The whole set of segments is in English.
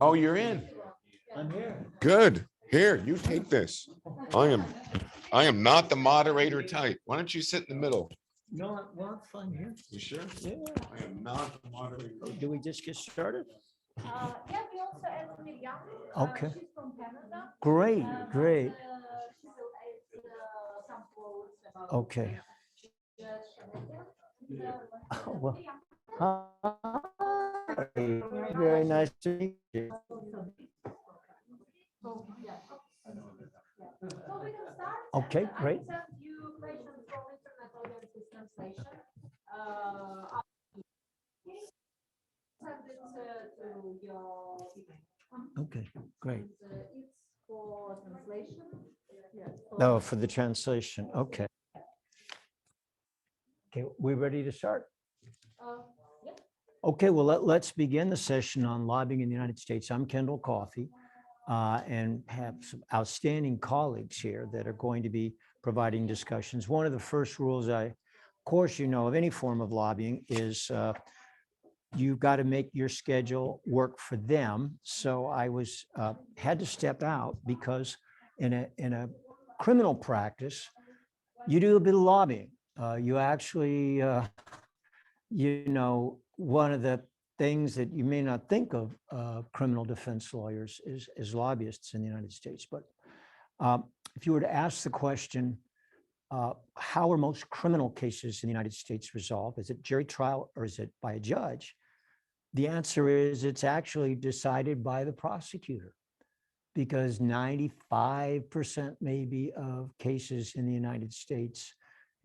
Oh, you're in. I'm here. Good. Here, you take this. I am not the moderator type. Why don't you sit in the middle? No, well, it's fine here. You sure? Yeah. I am not the moderator. Do we just get started? Yeah, we also add Mariam. Okay. She's from Canada. Great, great. She will add some quotes about Okay. Oh, well, hi. Very nice to meet you. So we can start. Okay, great. I sent you questions from Internet Audiences Translation. Send it to your email. Okay, great. It's for translation. Yes. Oh, for the translation. Okay. Okay, we ready to start? Yeah. Okay, well, let's begin the session on lobbying in the United States. I'm Kendall Coffey, and have some outstanding colleagues here that are going to be providing discussions. One of the first rules of course, of any form of lobbying is you've got to make your schedule work for them. So I had to step out because in a criminal practice, you do a bit of lobbying. You actually, one of the things that you may not think of criminal defense lawyers is lobbyists in the United States. But if you were to ask the question, how are most criminal cases in the United States resolved? Is it jury trial or is it by a judge? The answer is it's actually decided by the prosecutor, because 95% maybe of cases in the United States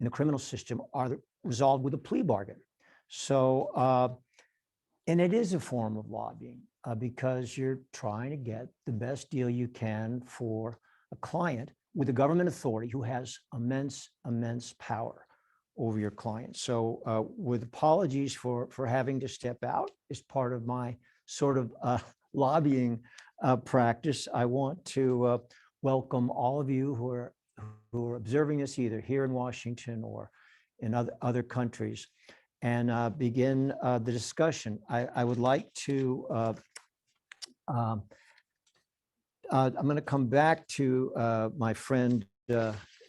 in the criminal system are resolved with a plea bargain. So, and it is a form of lobbying because you're trying to get the best deal you can for a client with a government authority who has immense power over your client. So with apologies for having to step out as part of my sort of lobbying practice, I want to welcome all of you who are observing this either here in Washington or in other countries, and begin the discussion. I would like to, I'm going to come back to my friend,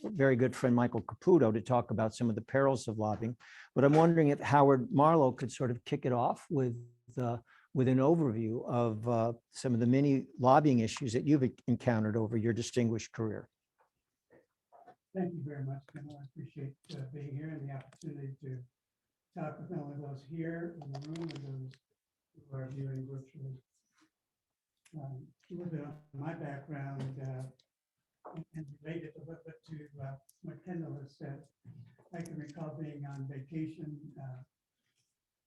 very good friend, Mikhael Caputo, to talk about some of the perils of lobbying. But I'm wondering if Howard Marlow could sort of kick it off with an overview of some of the many lobbying issues that you've encountered over your distinguished career. Thank you very much, Kendall. I appreciate being here and the opportunity to talk with not only those here in the room and those who are viewing virtually. A little bit on my background and related a little bit to what Kendall has said. I can recall being on vacation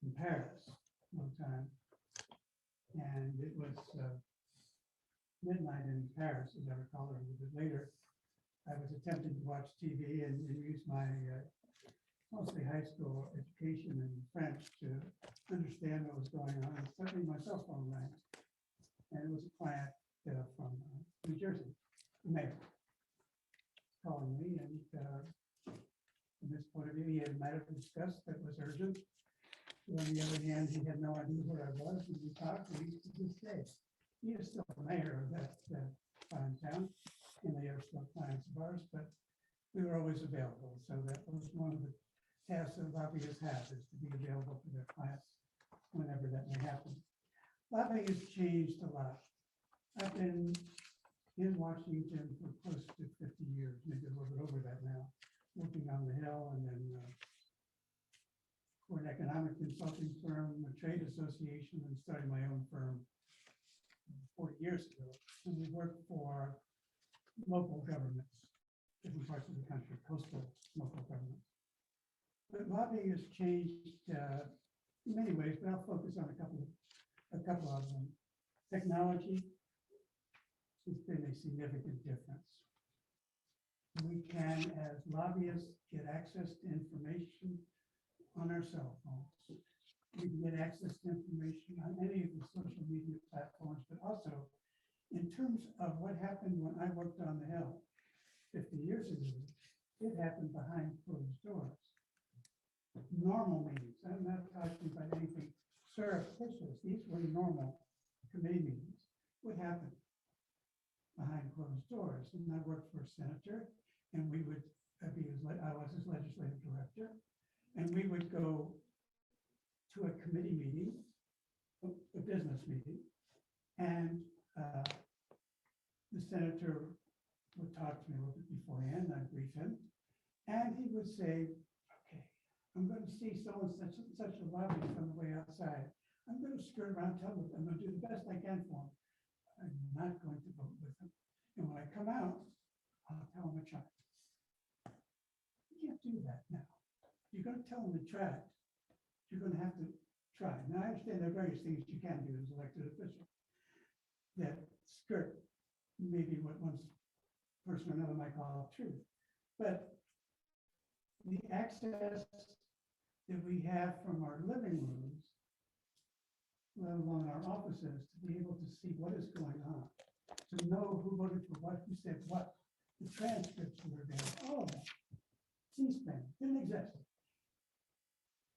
in Paris one time, and it was midnight in Paris, as I recall, or a little bit later. I was attempting to watch TV and use my mostly high school education in French to understand what was going on. Suddenly my cell phone rang, and it was a client from New Jersey, the mayor, calling me. And from this point of view, he had a matter to discuss that was urgent. But on the other hand, he had no idea where I was, and we talked, and to this day, he is still the mayor of that fine town, and they are still clients of ours, but we were always available. So that was one of the tasks that lobbyists have, is to be available for their clients whenever that may happen. Lobbying has changed a lot. I've been in Washington for close to 50 years, maybe a little bit over that now, working on the Hill, and then for an economic consulting firm, a trade association, and starting my own firm 40 years ago. And we worked for local governments, different parts of the country, coastal local governments. But lobbying has changed in many ways, but I'll focus on a couple of them. Technology has been a significant difference. We can, as lobbyists, get access to information on our cell phones. We can get access to information on any of the social media platforms, but also in terms of what happened when I worked on the Hill 50 years ago, it happened behind closed doors. Normal meetings. I'm not talking about anything surreptitious. These were normal committee meetings. What happened behind closed doors? And I worked for a senator, and we would I was his legislative director, and we would go to a committee meeting, a business meeting, and the senator would talk to me a little bit beforehand. I'd brief him, and he would say, "Okay, I'm going to see so and such a lobbyist on the way outside. I'm going to skirt around, tell them I'm going to do the best I can for him. I'm not going to vote with him. And when I come out, I'll tell him I tried." You can't do that now. You're going to tell them to try it. You're going to have to try. Now, I understand there are various things you can do as elected official that skirt maybe what one person or another might call truth. But the access that we have from our living rooms, let alone our offices, to be able to see what is going on, to know who voted for what, who said what, the transcripts that are there, all of that. C-SPAN didn't exist.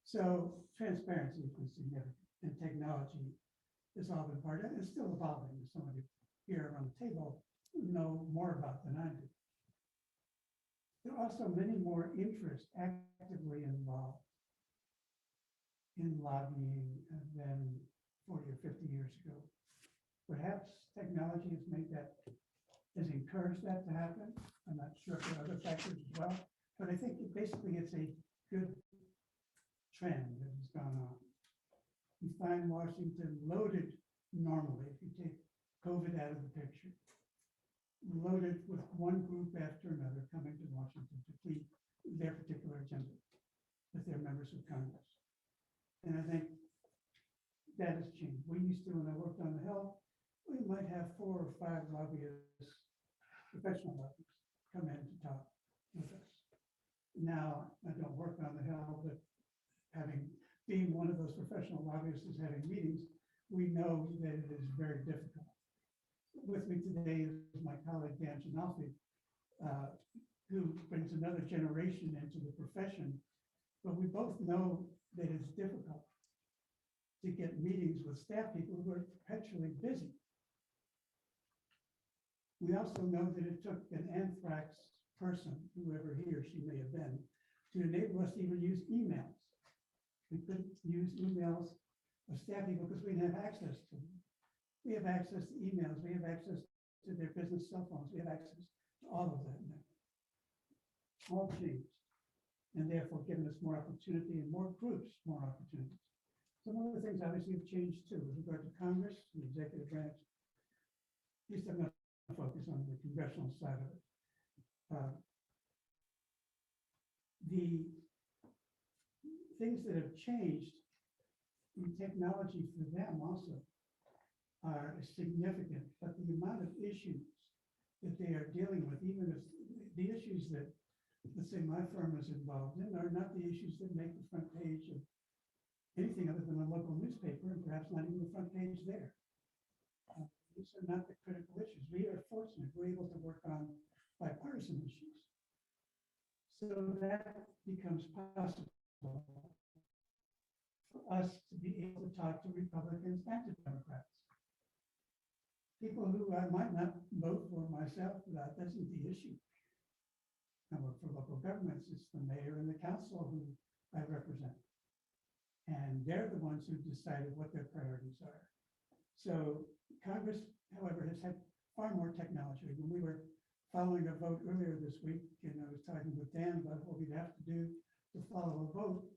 So transparency has been significant, and technology has all been part of it. It's still evolving. As some of you here around the table know more about than I do. There are also many more interests actively involved in lobbying than 40 or 50 years ago. Perhaps technology has made that, has encouraged that to happen. I'm not sure if there are other factors as well, but I think basically it's a good trend that has gone on. We find Washington loaded normally, if you take COVID out of the picture, loaded with one group after another coming to Washington to plead their particular agenda with their members of Congress. And I think that has changed. We used to, when I worked on the Hill, we might have 4 or 5 lobbyists, professional lobbyists, come in to talk with us. Now, I don't work on the Hill, but being one of those professional lobbyists is having meetings, we know that it is very difficult. With me today is my colleague, Dan Ginalfi, who brings another generation into the profession, but we both know that it's difficult to get meetings with staff people who are perpetually busy. We also know that it took an anthrax person, whoever he or she may have been, to enable us to even use emails. We couldn't use emails of staff people because we didn't have access to them. We have access to emails. We have access to their business cell phones. We have access to all of that now. All changed, and therefore given us more opportunity and more groups, more opportunities. Some other things obviously have changed too with regard to Congress, the executive branch. At least I'm going to focus on the congressional side of it. The things that have changed in technology for them also are significant, but the amount of issues that they are dealing with, even if the issues that, let's say, my firm is involved in, are not the issues that make the front page of anything other than a local newspaper, and perhaps not even the front page there. These are not the critical issues. We are fortunate we're able to work on bipartisan issues. So that becomes possible for us to be able to talk to Republicans and to Democrats. People who I might not vote for myself, that isn't the issue. I work for local governments. It's the mayor and the council who I represent. And they're the ones who decided what their priorities are. So Congress, however, has had far more technology. When we were following a vote earlier this week, and I was talking with Dan about what we'd have to do to follow a vote,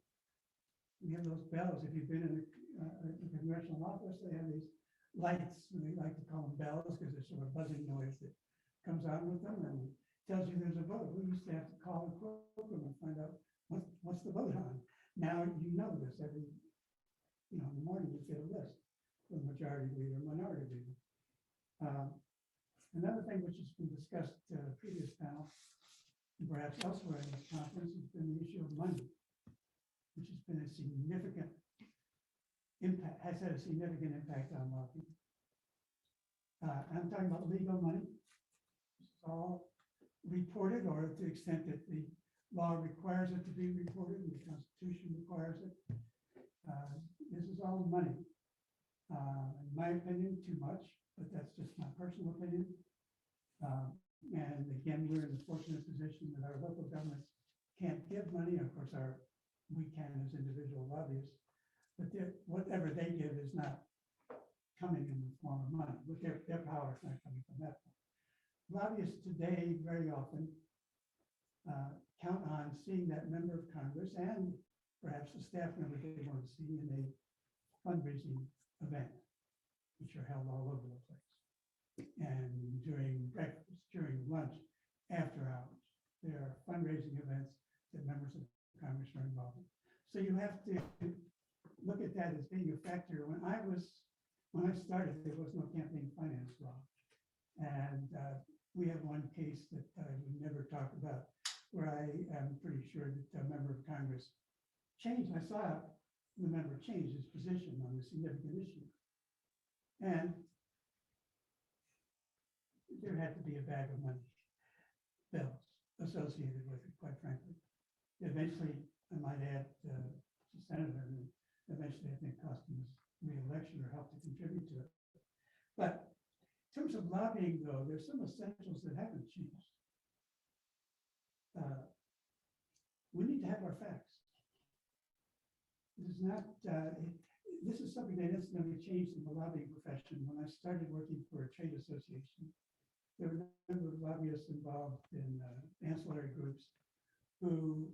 we have those bells. If you've been in a congressional office, they have these lights, and they like to call them bells because there's sort of a buzzing noise that comes out with them and tells you there's a vote. We used to have to call the program and find out what's the vote on. Now you know this every, in the morning you get a list for the majority leader, minority leader. Another thing which has been discussed previous panel, and perhaps elsewhere in this conference, has been the issue of money, which has been a significant impact, has had a significant impact on lobbying. I'm talking about legal money. This is all reported, or to the extent that the law requires it to be reported, and the Constitution requires it. this is all money. In my opinion, too much, but that's just my personal opinion. And again, we're in the fortunate position that our local governments can't give money. Of course, we can as individual lobbyists, but whatever they give is not coming in the form of money. But their power is not coming from that. Lobbyists today very often count on seeing that member of Congress and perhaps a staff member they want to see in a fundraising event, which are held all over the place. And during breakfast, during lunch, after hours, there are fundraising events that members of Congress are involved in. So you have to look at that as being a factor. When I started, there was no campaign finance law. And we have one case that I would never talk about, where I am pretty sure that a member of Congress changed. I saw the member change his position on a significant issue. And there had to be a bag of money bills associated with it, quite frankly. Eventually, I might add, to senator, and eventually I think cost him his re-election or helped to contribute to it. But in terms of lobbying, though, there's some essentials that haven't changed. We need to have our facts. This is not, this is something that incidentally changed in the lobbying profession. When I started working for a trade association, there were a number of lobbyists involved in ancillary groups who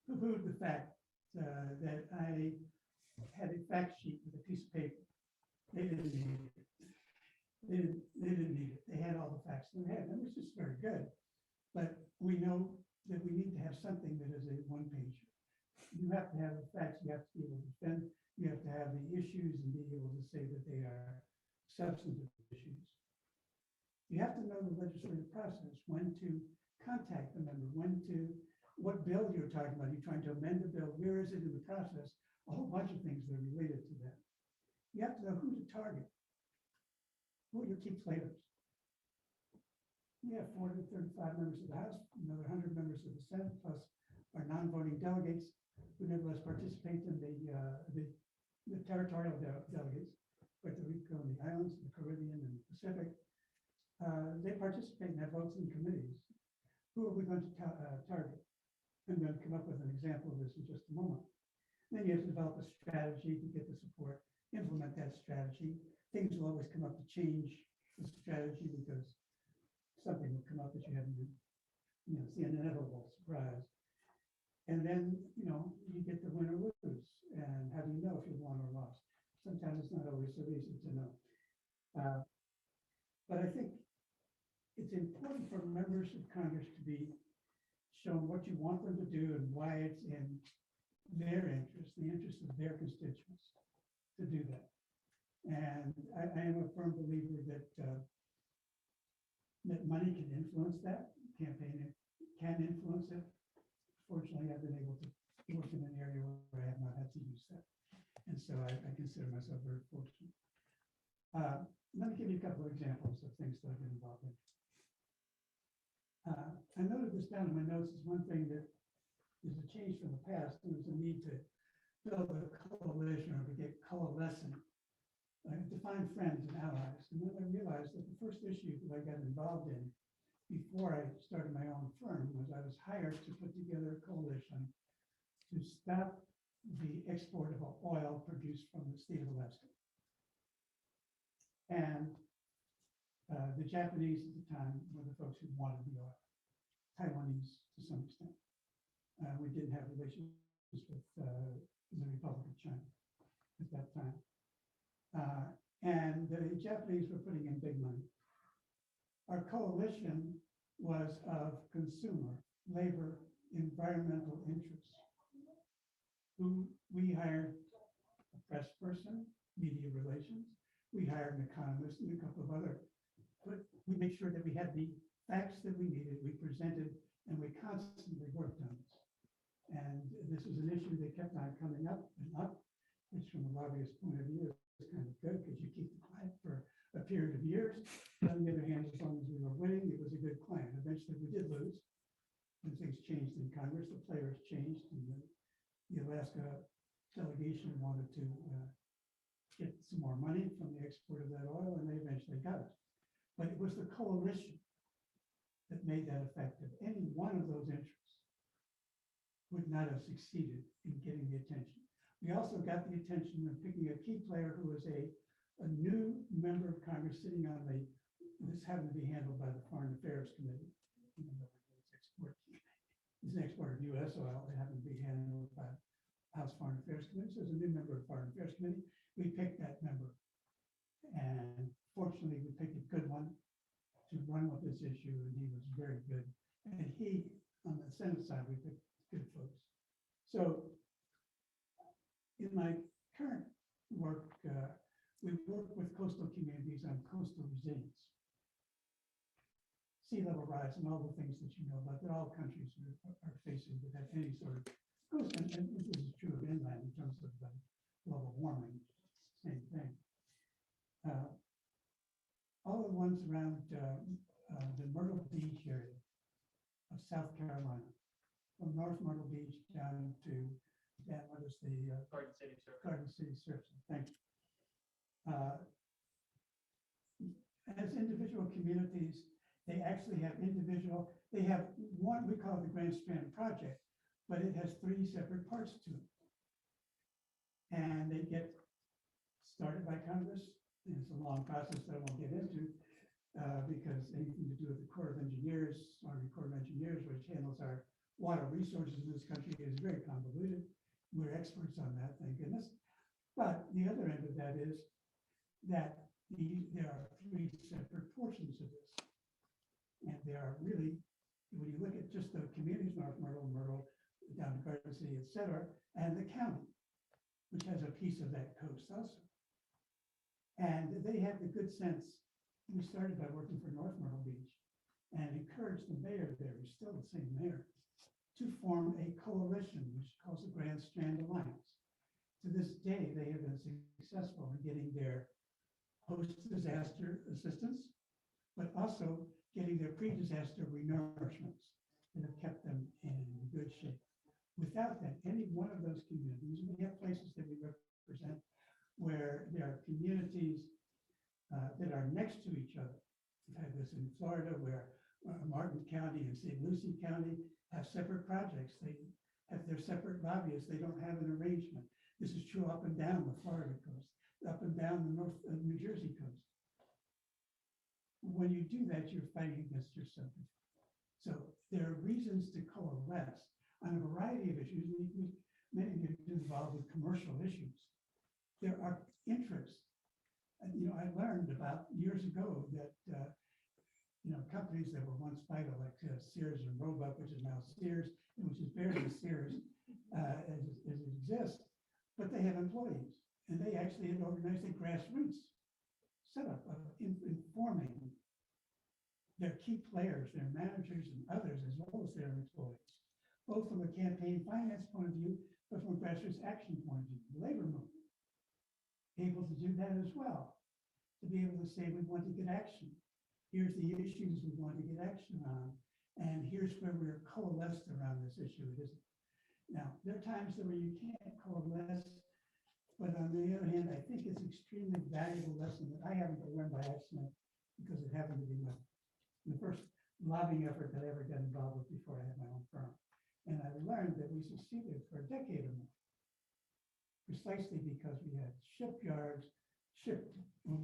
poo-pooed the fact that I had a fact sheet with a piece of paper. They didn't need it. They didn't need it. They had all the facts in their head, and it was just very good. But we know that we need to have something that is a one-pager. You have to have the facts. You have to be able to defend. You have to have the issues and be able to say that they are substantive issues. You have to know the legislative process, when to contact the member, what bill you're talking about. You're trying to amend the bill. Where is it in the process? A whole bunch of things that are related to that. You have to know who to target. Who are your key players? We have 435 members of the House, another 100 members of the Senate, plus our non-voting delegates who nevertheless participate in the territorial delegates, Puerto Rico and the islands, the Caribbean and the Pacific. They participate and have votes in committees. Who are we going to target? I'm going to come up with an example of this in just a moment. Then you have to develop a strategy to get the support, implement that strategy. Things will always come up to change the strategy because something will come up that you haven't, see an inevitable surprise. And then, you get the win or lose. And how do you know if you won or lost? Sometimes it's not always so easy to know. But I think it's important for members of Congress to be shown what you want them to do and why it's in their interest, the interest of their constituents, to do that. And I am a firm believer that that money can influence that. Campaign can influence it. Fortunately, I've been able to work in an area where I have not had to use that. And so I consider myself very fortunate. Let me give you a couple of examples of things that I've been involved in. I noted this down in my notes as one thing that is a change from the past, and there's a need to build a coalition or to get coalescing, to find friends and allies. And then I realized that the first issue that I got involved in before I started my own firm was I was hired to put together a coalition to stop the export of oil produced from the state of Alaska. And the Japanese at the time were the folks who wanted the oil, Taiwanese to some extent. We didn't have relations with the Republic of China at that time. And the Japanese were putting in big money. Our coalition was of consumer, labor, environmental interests. We hired a press person, media relations. We hired an economist and a couple of other, but we made sure that we had the facts that we needed, we presented, and we constantly worked on this. And this was an issue that kept on coming up and up, which from a lobbyist point of view is kind of good because you keep it quiet for a period of years. But on the other hand, as long as we were winning, it was a good plan. Eventually we did lose when things changed in Congress, the players changed, and the Alaska delegation wanted to get some more money from the export of that oil, and they eventually got it. But it was the coalition that made that effective. Any one of those interests would not have succeeded in getting the attention. We also got the attention of picking a key player who was a new member of Congress sitting on the, this happened to be handled by the Foreign Affairs Committee. Even though it's an exporter of US oil, it happened to be handled by House Foreign Affairs Committee. So as a new member of Foreign Affairs Committee, we picked that member. And fortunately, we picked a good one to run with this issue, and he was very good. And he, on the Senate side, we picked good folks. So in my current work, we work with coastal communities on coastal resilience, sea level rise, and all the things that you know about that all countries are facing that have any sort of coast. And this is true of inland in terms of global warming, same thing. All the ones around the Myrtle Beach area of South Carolina, from North Myrtle Beach down to what is the Garden City Surface. Thank you. As individual communities, they actually have they have one, we call it the Grand Strand Project, but it has 3 separate parts to it. And they get started by Congress, and it's a long process that I won't get into, because anything to do with the Corps of Engineers, Army Corps of Engineers, which handles our water resources in this country, is very convoluted. We're experts on that, thank goodness. But the other end of that is that there are 3 separate portions of this. And they are really, when you look at just the communities, North Myrtle, down to Garden City, et cetera, and the county, which has a piece of that coast also. And they have the good sense, we started by working for North Myrtle Beach and encouraged the mayor there, who's still the same mayor, to form a coalition, which is called the Grand Strand Alliance. To this day, they have been successful in getting their post-disaster assistance, but also getting their pre-disaster renourishments that have kept them in good shape. Without that, any one of those communities, we have places that we represent where there are communities that are next to each other. We've had this in Florida where Martin County and St. Lucie County have separate projects. They have their separate lobbyists. They don't have an arrangement. This is true up and down the Florida coast, up and down the North New Jersey coast. When you do that, you're fighting against yourself. So there are reasons to coalesce on a variety of issues. Many of you are involved with commercial issues. There are interests. I learned about years ago that companies that were once vital, like Sears and Roebuck, which is now Sears, and which is barely Sears as it exists, but they have employees, and they actually had organized a grassroots setup of informing their key players, their managers and others, as well as their employees, both from a campaign finance point of view, but from a grassroots action point of view, the labor movement, able to do that as well, to be able to say, we want to get action. Here's the issues we want to get action on, and here's where we're coalesced around this issue. It isn't. Now, there are times where you can't coalesce, but on the other hand, I think it's extremely valuable lesson that I happened to learn by accident because it happened to be the first lobbying effort that I ever got involved with before I had my own firm. And I learned that we succeeded for a decade or more, precisely because we had shipyards,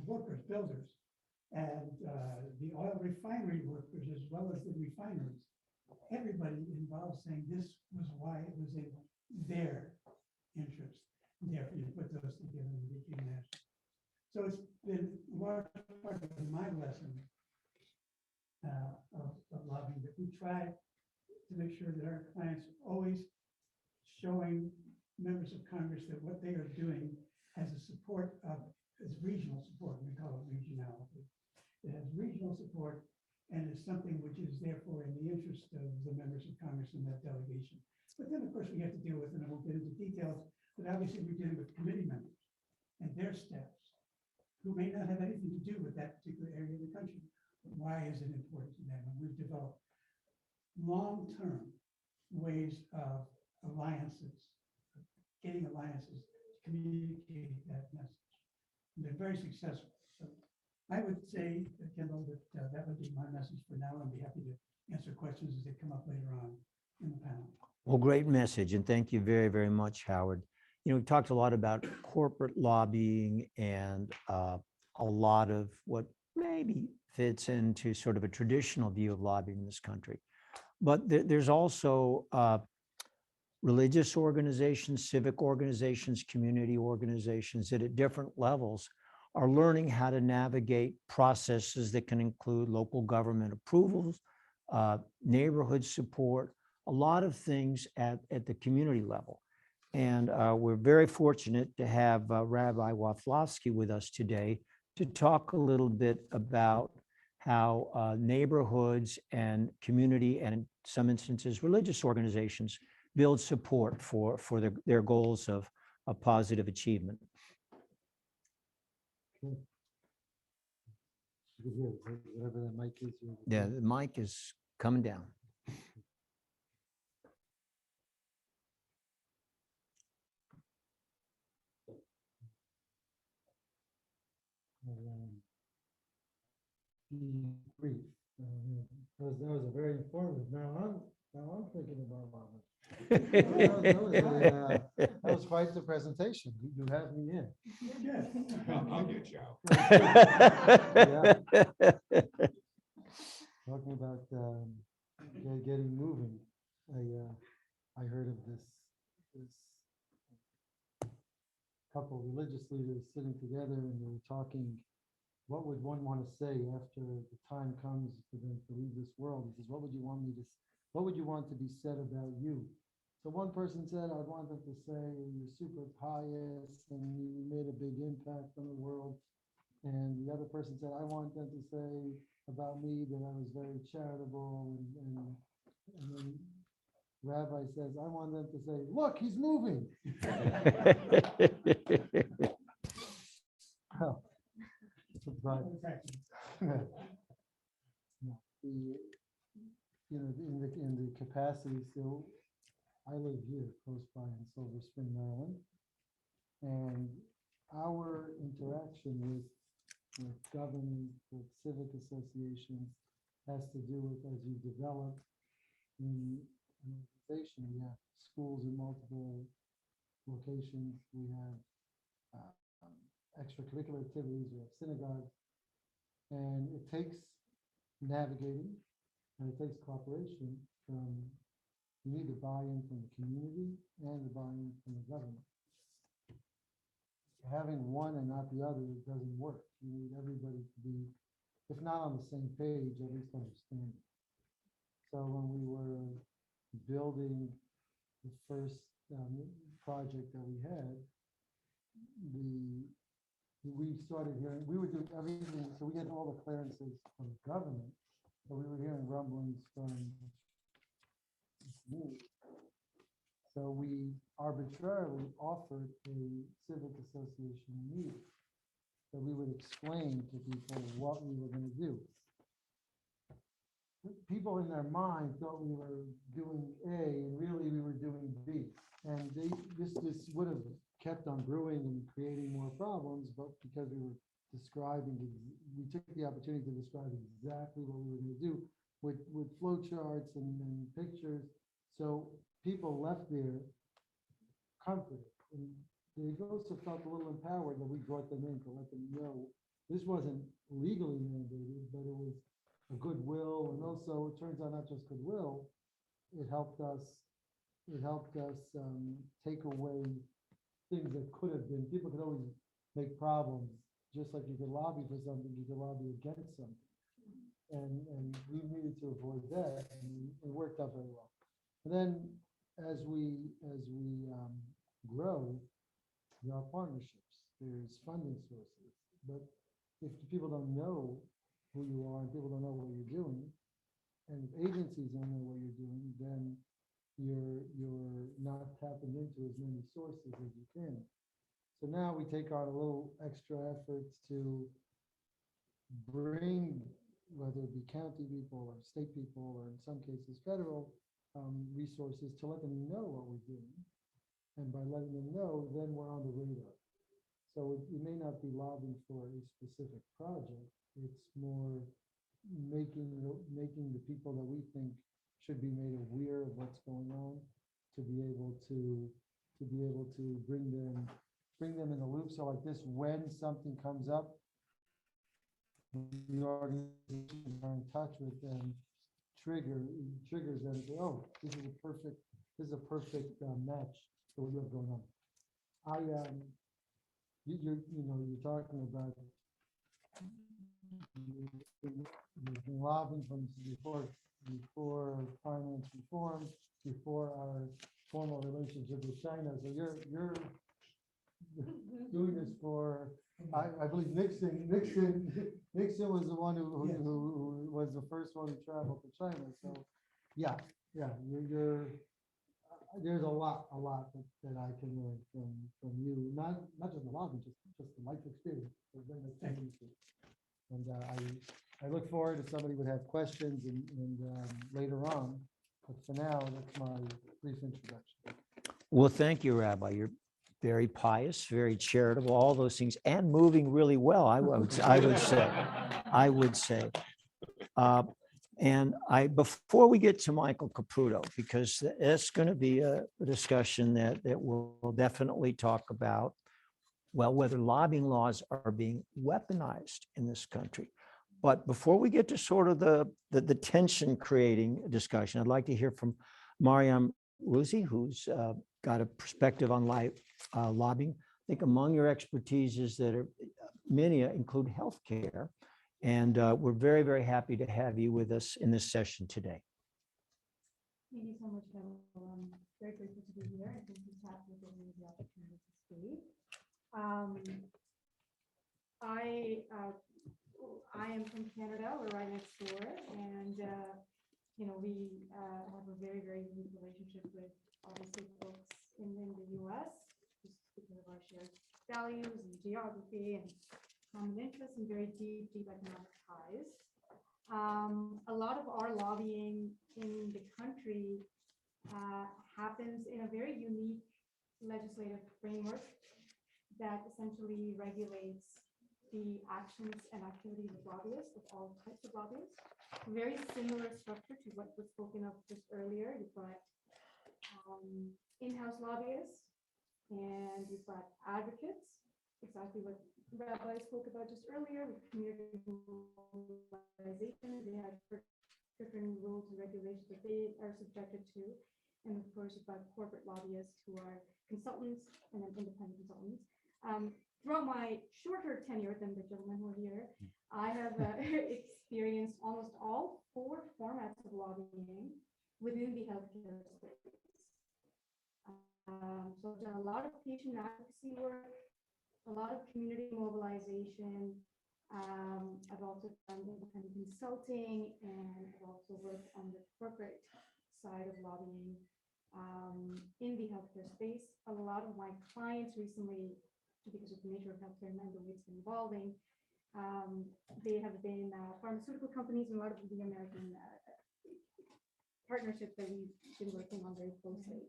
workers, builders, and the oil refinery workers, as well as the refineries. Everybody involved saying this was why it was in their interest. Therefore, you put those together and it became national. So it's been a large part of my lesson of lobbying, that we try to make sure that our clients are always showing members of Congress that what they are doing has a support of, is regional support. We call it regionality. It has regional support and is something which is therefore in the interest of the members of Congress in that delegation. But then, of course, we have to deal with, and I won't get into details, but obviously we're dealing with committee members and their staffs who may not have anything to do with that particular area of the country. But why is it important to them? And we've developed long-term ways of alliances, getting creating alliances to communicate that message. And they're very successful. So I would say, Kendall, that that would be my message for now. I'd be happy to answer questions as they come up later on in the panel. Well, great message, and thank you very, very much, Howard. You know, we've talked a lot about corporate lobbying and a lot of what maybe fits into sort of a traditional view of lobbying in this country. But there's also religious organizations, civic organizations, community organizations that at different levels are learning how to navigate processes that can include local government approvals, neighborhood support, a lot of things at the community level. And we're very fortunate to have Rabbi Wolvovsky with us today to talk a little bit about how neighborhoods and community, and in some instances, religious organizations build support for their goals of positive achievement. Okay. You can hear it, whatever the mic is. Yeah, the mic is coming down. Be brief. That was a very informative. Now I'm thinking about Robert. That was quite the presentation. You have me in. I'll get you out. Talking about getting moving. I heard of this couple of religious leaders sitting together, and they were talking, what would one want to say after the time comes for them to leave this world? He says, what would you want to be said about you? So one person said, I want them to say you're super pious and you made a big impact on the world. And the other person said, I want them to say about me that I was very charitable. And then Rabbi says, I want them to say, look, he's moving. Well, but in the capacity, so I live here close by in Silver Spring, Maryland, and our interaction with government, with civic associations, has to do with, as you develop in an organization, we have schools in multiple locations, we have extracurricular activities, we have synagogues, and it takes navigating, and it takes cooperation from, you need the buy-in from the community and the buy-in from the government. Having one and not the other doesn't work. You need everybody to be, if not on the same page, at least understanding. So when we were building the first project that we had, we started hearing, we were doing everything, so we had all the clearances from the government, but we were hearing rumblings from the community. So we arbitrarily offered a civic association meeting, that we would explain to people what we were going to do. People in their mind thought we were doing A, and really we were doing B. And this would have kept on brewing and creating more problems, but because we were describing, we took the opportunity to describe exactly what we were going to do with flow charts and pictures. So people left there comforted. And they also felt a little empowered that we brought them in to let them know this wasn't legally mandated, but it was a goodwill. And also it turns out not just goodwill, it helped us take away things that could have been, people could always make problems, just like you could lobby for something, you could lobby against something. And we needed to avoid that, and it worked out very well. And then as we grow, there are partnerships, there's funding sources. But if people don't know who you are and people don't know what you're doing, and if agencies don't know what you're doing, then you're not tapping into as many sources as you can. So now we take on a little extra efforts to bring, whether it be county people or state people, or in some cases federal resources, to let them know what we're doing. And by letting them know, then we're on the radar. So it may not be lobbying for a specific project. It's more making the people that we think should be made aware of what's going on, to be able to bring them in the loop. So like this, when something comes up, the organizations are in touch with them, triggers them and say, oh, this is a perfect match for what you have going on. You're talking about you've been lobbying from before finance reform, before our formal relationship with China. So you're doing this for, I believe Nixon was the one who was the first one to travel to China. So yeah, you're there's a lot that I can learn from you, not just the lobby, just the life experience. And I look forward if somebody would have questions and later on, but for now, that's my brief introduction. Well, thank you, Rabbi. You're very pious, very charitable, all those things, and moving really well, I would say. And before we get to Mikhael Caputo, because it's going to be a discussion that we'll definitely talk about, well, whether lobbying laws are being weaponized in this country. But before we get to sort of the tension creating discussion, I'd like to hear from Mariam Razi, who's got a perspective on lobbying. I think among your expertises that are many include healthcare. And we're very, very happy to have you with us in this session today. Thank you so much, Kendall. I'm very grateful to be here. I think this happened with me the opportunity to speak. I am from Canada. We're right next door, and we have a very, very unique relationship with obviously folks in the U.S. just because of our shared values and geography and common interests and very deep economic ties. A lot of our lobbying in the country happens in a very unique legislative framework that essentially regulates the actions and activities of lobbyists, of all types of lobbyists. Very similar structure to what was spoken of just earlier. You've got in-house lobbyists and you've got advocates, exactly what Rabbi spoke about just earlier with community mobilization. They have different rules and regulations that they are subjected to. And of course, you've got corporate lobbyists who are consultants and then independent consultants. Throughout my shorter tenure than the gentleman who are here, I have experienced almost all 4 formats of lobbying within the healthcare space. So I've done a lot of patient advocacy work, a lot of community mobilization. I've also done independent consulting, and I've also worked on the corporate side of lobbying in the healthcare space. A lot of my clients recently, because of the nature of healthcare and the way it's been evolving, they have been pharmaceutical companies and a lot of the American partnerships that we've been working on very closely.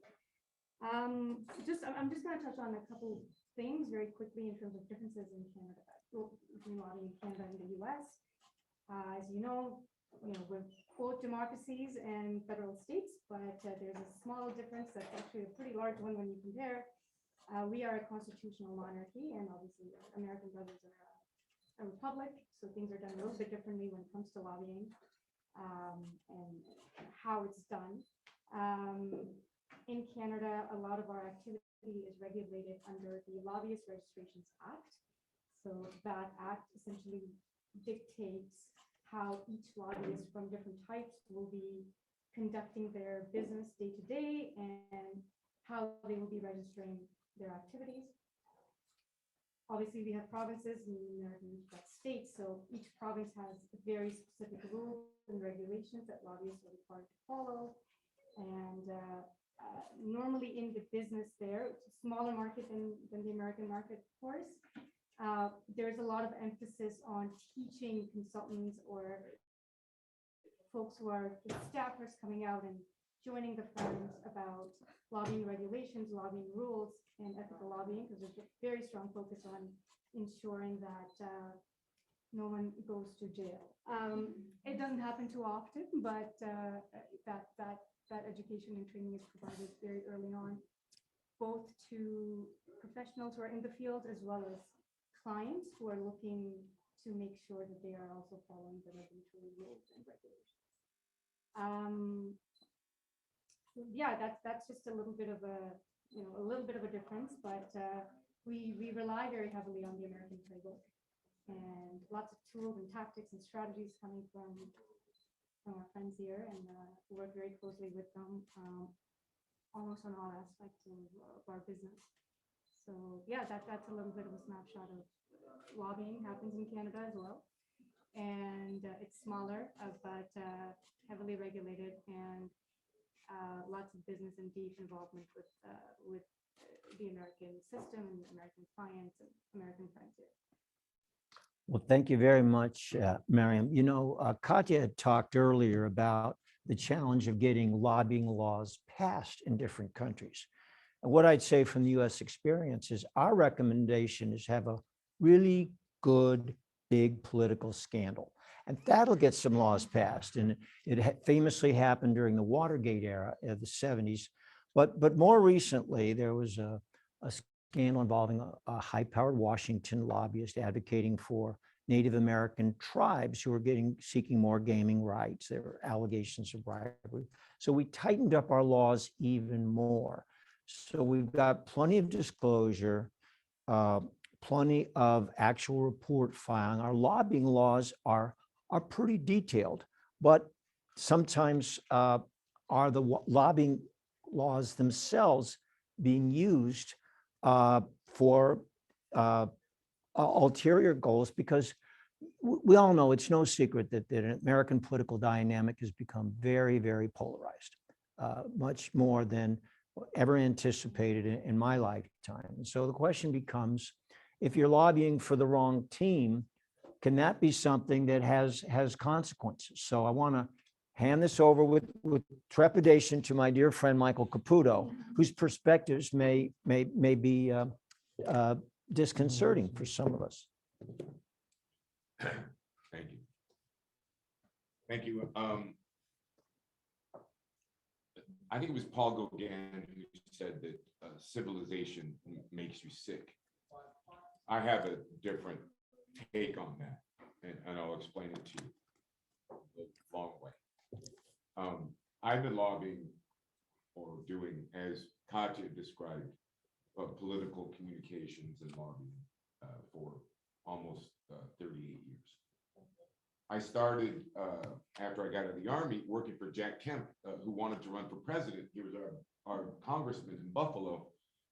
I'm just going to touch on a couple things very quickly in terms of differences in Canada, between lobbying in Canada and the US. As you know, we're both democracies and federal states, but there's a small difference that's actually a pretty large one when you compare. We are a constitutional monarchy, and obviously American brothers are a republic, so things are done a little bit differently when it comes to lobbying and how it's done. In Canada, a lot of our activity is regulated under the Lobbyist Registrations Act. So that act essentially dictates how each lobbyist from different types will be conducting their business day to day and how they will be registering their activities. Obviously, we have provinces and we've got states, so each province has very specific rules and regulations that lobbyists are required to follow. And normally in the business there, it's a smaller market than the American market, of course. There's a lot of emphasis on teaching consultants or folks who are staffers coming out and joining the firms about about lobbying regulations, lobbying rules, and ethical lobbying, because there's a very strong focus on ensuring that no one goes to jail. It doesn't happen too often, but that education and training is provided very early on, both to professionals who are in the field as well as clients who are looking to make sure that they are also following the regulatory rules and regulations. Yeah, that's just a little bit of a difference, but we rely very heavily on the American playbook, and lots of tools and tactics and strategies coming from our friends here, and work very closely with them almost on all aspects of our business. So yeah, that's a little bit of a snapshot of lobbying happens in Canada as well, and it's smaller but heavily regulated, and lots of business and deep involvement with the American system and American clients and American friends here. Well, thank you very much, Mariam. You know, Katya had talked earlier about the challenge of getting lobbying laws passed in different countries. And what I'd say from the US experience is our recommendation is have a really good, big political scandal. And that'll get some laws passed. And it famously happened during the Watergate era of the 70s. But more recently, there was a scandal involving a high-powered Washington lobbyist advocating for Native American tribes who were seeking more gaming rights. There were allegations of bribery. So we tightened up our laws even more. So we've got plenty of disclosure, plenty of actual report filing. Our lobbying laws are pretty detailed, but sometimes are the lobbying laws themselves being used for ulterior goals, because we all know it's no secret that the American political dynamic has become very, very polarized, much more than ever anticipated in my lifetime. And so the question becomes, if you're lobbying for the wrong team, can that be something that has consequences? So I want to hand this over with trepidation to my dear friend Mikhael Caputo, whose perspectives may be disconcerting for some of us. Thank you. Thank you. I think it was Paul Gauguin who said that civilization makes you sick. I have a different take on that, and I'll explain it to you the long way. I've been lobbying or doing, as Katya described, political communications and lobbying for almost 38 years. I started after I got out of the Army working for Jack Kemp, who wanted to run for president. He was our congressman in Buffalo,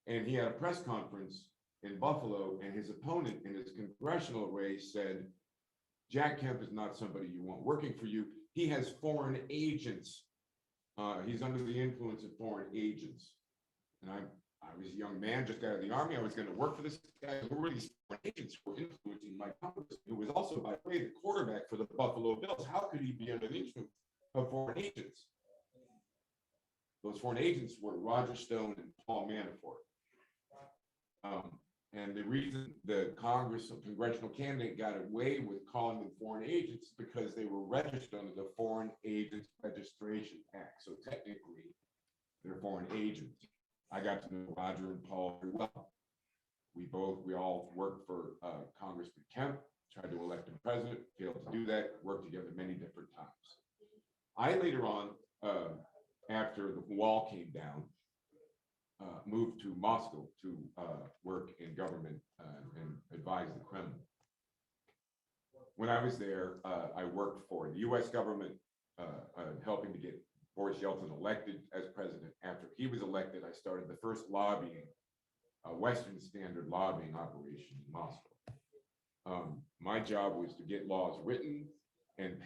and he had a press conference in Buffalo, and his opponent in his congressional race said, Jack Kemp is not somebody you want working for you. He has foreign agents. He's under the influence of foreign agents. And I was a young man, just got out of the Army. I was going to work for this guy. Who were these foreign agents who were influencing my congressman, who was also, by the way, the quarterback for the Buffalo Bills? How could he be under the influence of foreign agents? Those foreign agents were Roger Stone and Paul Manafort. And the reason the congressional candidate got away with calling them foreign agents is because they were registered under the Foreign Agents Registration Act. So technically, they're foreign agents. I got to know Roger and Paul very well. We all worked for Congressman Kemp, tried to elect him president, failed to do that, worked together many different times. I later on, after the wall came down, moved to Moscow to work in government and advise the Kremlin. When I was there, I worked for the US government, helping to get Boris Yeltsin elected as president. After he was elected, I started the first lobbying, Western Standard lobbying operation in Moscow. My job was to get laws written and